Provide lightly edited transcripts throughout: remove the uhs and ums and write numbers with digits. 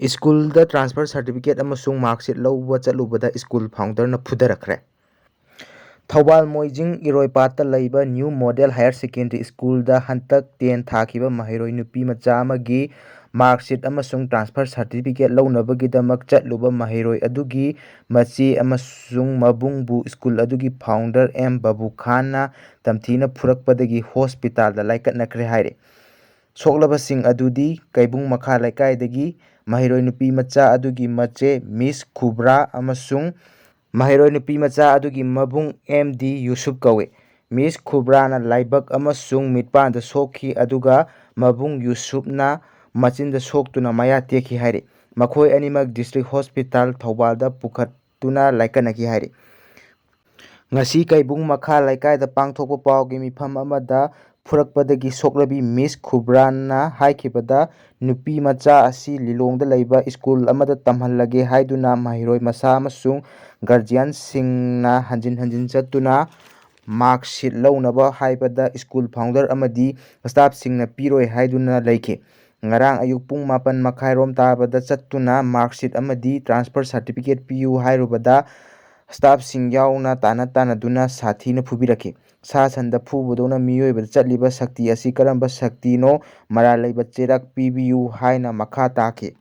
ꯁ꯭ꯀꯨꯜꯗ transfer certificate ꯑꯃꯁꯨꯡ marksheet ꯂꯧꯕ ꯆꯠꯂꯨꯕꯗ ꯁ꯭ꯀꯨꯜ ꯐꯥꯎꯟꯗꯔꯅ ꯐꯨꯗꯔꯛꯈ꯭ꯔꯦ꯫ ꯊꯧꯕꯥꯜ ꯃꯣꯏꯖꯤꯡ ꯏꯔꯣꯏꯄꯥꯠꯇ ꯂꯩꯕ ꯅ꯭ꯌꯨ ꯃꯣꯗꯦꯜ ꯍꯥꯌꯔ ꯁꯦꯀꯦꯟꯗꯔꯤ ꯁ꯭ꯀꯨꯜꯗ ꯍꯟꯇꯛ 10 ꯊꯥꯈꯤꯕ ꯃꯍꯩꯔꯣꯏ ꯅꯨꯄꯤ ꯃꯆꯥ ꯑꯃꯒꯤ ꯃꯥꯔꯛꯁꯤꯠ ꯑꯃꯁꯨꯡ ꯇ꯭ꯔꯥꯟꯁꯐꯔ ꯁꯥꯔꯇꯤꯐꯤꯀꯦꯠ ꯂꯧꯅꯕꯒꯤꯗꯃꯛ ꯆꯠꯂꯨꯕ ꯃꯍꯩꯔꯣꯏ ꯑꯗꯨꯒꯤ ꯃꯆꯦ ꯑꯃꯁꯨꯡ ꯃꯕꯨꯡꯕꯨ ꯁ꯭ꯀꯨꯜ ꯑꯗꯨꯒꯤ ꯐꯥꯎꯟꯗꯔ ꯑꯦꯝ ꯕꯥꯕꯨ ꯈꯥꯟꯅ ꯇꯝꯊꯤꯅ ꯐꯨꯔꯛꯄꯗꯒꯤ ꯍꯣꯁꯄꯤꯇꯥꯜꯗ ꯂꯥꯏꯀꯠꯅꯈ꯭ꯔꯦ ꯍꯥꯏꯔꯦ꯫ ꯁꯣꯛꯂꯕꯁꯤꯡ ꯑꯗꯨꯗꯤ ꯀꯩꯕꯨꯡ ꯃꯈꯥ ꯂꯩꯀꯥꯏꯗꯒꯤ ꯃꯍꯩꯔꯣꯏ ꯅꯨꯄꯤ ꯃꯆꯥ ꯑꯗꯨꯒꯤ ꯃꯆꯦ ꯃꯤꯁ ꯈꯨꯕ꯭ꯔꯥ ꯑꯃꯁꯨꯡ ꯃꯍꯩꯔꯣꯏ ꯅꯨꯄꯤ ꯃꯆꯥ ꯑꯗꯨꯒꯤ ꯃꯕꯨꯡ ꯑꯦꯝ ꯗꯤ ꯌꯨꯁꯨꯞ ꯀꯧꯏ꯫ ꯃꯤꯁ ꯈꯨꯕ꯭ꯔꯥꯅ ꯂꯥꯏꯕꯛ ꯑꯃꯁꯨꯡ ꯃꯤꯠꯄꯥꯟꯗ ꯁꯣꯛꯈꯤ ꯑꯗꯨꯒ ꯃꯕꯨꯡ ꯌꯨꯁꯨꯞꯅ ꯃꯆꯤꯟꯗ ꯁꯣꯛꯇꯨꯅ ꯃꯌꯥ ꯇꯦꯛꯈꯤ ꯍꯥꯏꯔꯤ꯫ ꯃꯈꯣꯏ ꯑꯅꯤꯃꯛ ꯗꯤꯁꯇ꯭ꯔꯤꯛ ꯍꯣꯁꯄꯤꯇꯥꯜ ꯊꯧꯕꯥꯜꯗ ꯄꯨꯈꯠꯇꯨꯅ ꯂꯥꯏꯀꯠꯅꯈꯤ ꯍꯥꯏꯔꯤ꯫ ꯉꯁꯤ ꯀꯩꯕꯨꯡ ꯃꯈꯥ ꯂꯩꯀꯥꯏꯗ ꯄꯥꯡꯊꯣꯛꯄ ꯄꯥꯎꯒꯤ ꯃꯤꯐꯝ ꯑꯃꯗ ꯐꯨꯔꯛꯄꯗꯒꯤ ꯁꯣꯛꯂꯕꯤ ꯃꯤꯁ ꯈꯨꯕ꯭ꯔꯥꯅ ꯍꯥꯏꯈꯤꯕꯗ ꯅꯨꯄꯤ ꯃꯆꯥ ꯑꯁꯤ ꯂꯤꯂꯣꯡꯗ ꯂꯩꯕ ꯁ꯭ꯀꯨꯜ ꯑꯃꯗ ꯇꯝꯍꯜꯂꯒꯦ ꯍꯥꯏꯗꯨꯅ ꯃꯍꯩꯔꯣꯏ ꯃꯁꯥ ꯑꯃꯁꯨꯡ ꯒꯥꯔꯖꯤꯌꯥꯟꯁꯤꯡꯅ ꯍꯟꯖꯤꯟ ꯍꯟꯖꯤꯟ ꯆꯠꯇꯨꯅ ꯃꯥꯔꯛꯁꯤꯠ ꯂꯧꯅꯕ ꯍꯥꯏꯕꯗ ꯁ꯭ꯀꯨꯜ ꯐꯥꯎꯟꯗꯔ ꯑꯃꯗꯤ ꯁ꯭ꯇꯥꯐꯁꯤꯡꯅ ꯄꯤꯔꯣꯏ ꯍꯥꯏꯗꯨꯅ ꯂꯩꯈꯤ꯫ ꯉꯔꯥꯡ ꯑꯌꯨꯛ ꯄꯨꯡ 7:30 ꯇꯥꯕꯗ ꯆꯠꯇꯨꯅ ꯃꯥꯔꯛꯁꯤꯠ ꯑꯃꯗꯤ ꯇ꯭ꯔꯥꯟꯁꯐꯔ ꯁꯥꯔꯇꯤꯐꯤꯀꯦꯠ ꯄꯤꯌꯨ ꯍꯥꯏꯔꯨꯕꯗ ꯁ꯭ꯇꯥꯐꯁꯤꯡ ꯌꯥꯎꯅ ꯇꯥꯟꯅꯗꯨꯅ ꯁꯥꯊꯤꯅ ꯐꯨꯕꯤꯔꯛꯈꯤ꯫ ꯁꯥ ꯁꯟꯗ ꯐꯨꯕꯗꯧꯅ ꯃꯤꯑꯣꯏꯕꯗ ꯆꯠꯂꯤꯕ ꯁꯛꯇꯤ ꯑꯁꯤ ꯀꯔꯝꯕ ꯁꯛꯇꯤꯅꯣ? ꯃꯔꯥꯜ ꯂꯩꯕ ꯆꯩꯔꯥꯛ ꯄꯤꯕꯤꯌꯨ ꯍꯥꯏꯅ ꯃꯈꯥ ꯇꯥꯈꯤ꯫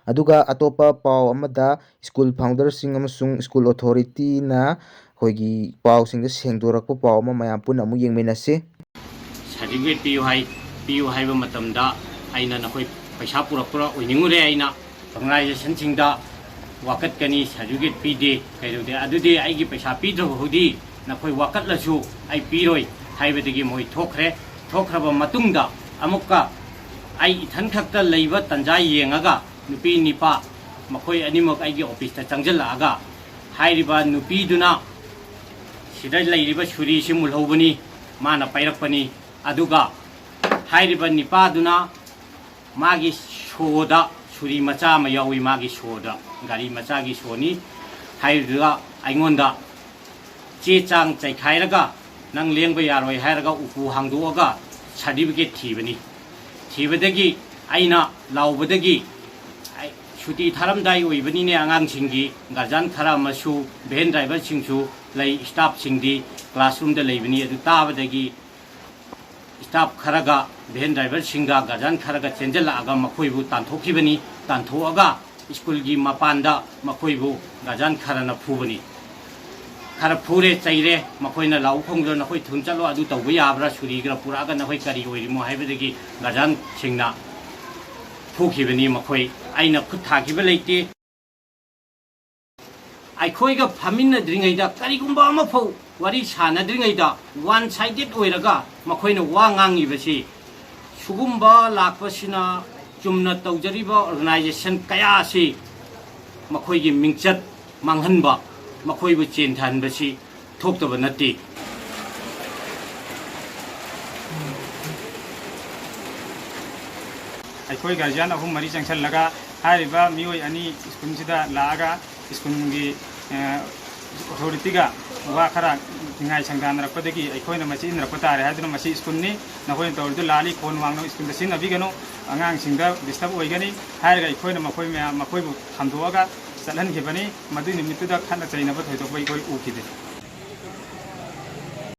ꯑꯗꯨꯒ ꯑꯇꯣꯞꯄ ꯄꯥꯎ ꯑꯃꯗ ꯁ꯭ꯀꯨꯜ ꯐꯥꯎꯟꯗꯔꯁꯤꯡ ꯑꯃꯁꯨꯡ ꯁ꯭ꯀꯨꯜ ꯑꯣꯊꯣꯔꯤꯇꯤꯅ ꯑꯩꯈꯣꯏꯒꯤ ꯄꯥꯎꯁꯤꯡꯗ ꯁꯦꯡꯗꯣꯔꯛꯄ ꯄꯥꯎ ꯑꯃ ꯃꯌꯥꯝ ꯄꯨꯟꯅ ꯑꯃꯨꯛ ꯌꯦꯡꯃꯤꯟꯅꯁꯤ꯫ ꯁꯥꯔꯇꯤꯐꯤꯀꯦꯠ ꯄꯤꯌꯨ ꯍꯥꯏꯕ ꯃꯇꯝꯗ ꯑꯩꯅ ꯅꯈꯣꯏ ꯄꯩꯁꯥ ꯄꯨꯔꯛꯄ꯭ꯔꯥ ꯑꯣꯏꯅꯤꯡꯉꯨꯔꯦ꯫ ꯑꯩꯅ ꯑꯣꯔꯒꯅꯥꯏꯖꯦꯁꯟꯁꯤꯡꯗ ꯋꯥꯀꯠꯀꯅꯤ, ꯁꯥꯔꯇꯤꯐꯤꯀꯦꯠ ꯄꯤꯗꯦ ꯀꯩꯗꯧꯗꯦ, ꯑꯗꯨꯗꯤ ꯑꯩꯒꯤ ꯄꯩꯁꯥ ꯄꯤꯗ꯭ꯔꯕꯗꯤ ꯅꯈꯣꯏ ꯋꯥꯀꯠꯂꯁꯨ ꯑꯩ ꯄꯤꯔꯣꯏ ꯍꯥꯏꯕꯗꯒꯤ ꯃꯣꯏ ꯊꯣꯛꯈ꯭ꯔꯦ꯫ ꯊꯣꯛꯈ꯭ꯔꯕ ꯃꯇꯨꯡꯗ ꯑꯃꯨꯛꯀ ꯑꯩ ꯏꯊꯟ ꯈꯛꯇ ꯂꯩꯕ ꯇꯟꯖꯥ ꯌꯦꯡꯉꯒ ꯅꯨꯄꯤ ꯅꯤꯄꯥ ꯃꯈꯣꯏ ꯑꯅꯤꯃꯛ ꯑꯩꯒꯤ ꯑꯣꯐꯤꯁꯇ ꯆꯪꯁꯤꯜꯂꯛꯑꯒ ꯍꯥꯏꯔꯤꯕ ꯅꯨꯄꯤꯗꯨꯅ ꯁꯤꯗ ꯂꯩꯔꯤꯕ ꯁꯨꯔꯤꯁꯤ ꯃꯨꯜꯍꯧꯕꯅꯤ, ꯃꯥꯅ ꯄꯥꯏꯔꯛꯄꯅꯤ, ꯑꯗꯨꯒ ꯍꯥꯏꯔꯤꯕ ꯅꯤꯄꯥꯗꯨꯅ मागी शोदा सुरी मचा में यावी मागी शोदा गाड़ी मचा की शोनी हाइरगा आइंगोंदा चे चांग चाइखाइरगा नंग लेंग यारोय हाइरगा उकु हांगदोगा सर्टिफिकेट थीबनी थीबदगी आइना लाउबदगी छुट्टी थारमदाई ओइबनीने आंगांसिंगी गार्जियन खरा मसु भेन ड्राइवर सिंगसु लै स्टाफ सिंगदी क्लासरूम द लैबनी अदु ताबदगी स्टाफ खरगा भेन ड्राइवर सिंगा गार्जियन खरगा चेंजलागा मखोइबु तांथोखिबनी तांथोआगा स्कूल की मपानदा मखोइबु गार्जियन खरना फुबनी खर फुरे चैरे मखोइना लाउ खोंगलो नखोइ थुन चलो अदु तौबो याब्रा सुरीग्रा पुरागा नखोइ करी ओइरिमो हाइबदगी गार्जियन सिंगना फुखिबनी मखोइ आइना खुद थाखिबा लेते आइखोइगा फामिनद्रिङैदा करिगुम्बा अमा फौ वारी सानद्रिङैदा वन साइडेड ओइरगा मखोइना वा ngangiबसी सुगुम्बा लाक्पसिना चुमना तौजरिबा ऑर्गेनाइजेशन कयासी मखोइगी मिंगचत मांगहनबा मखोइबु चेनथानबसी थोक्तबा नत्ती अखोई गार्जियन अहुम मरी चंगसल लगा हारिबा मियोय अनि स्कूल सिदा लागा स्कूल की अथॉरिटी का वा खरा निगाय संगान रखपदगी अखोइना मसी नरपतारे हादुना मसी स्कूल नि नखोइन तौरदु लाली फोन वांगनो स्कूल द सिन अबिगनो अंगांग सिंगदा डिस्टर्ब ओइगनी हारगा अखोइना मखोइ मया मखोइबु थामदोगा चलहन खिबनी मदु निमित्तुदा खाना चैनबा थोइतोबै कोइ उखिदे।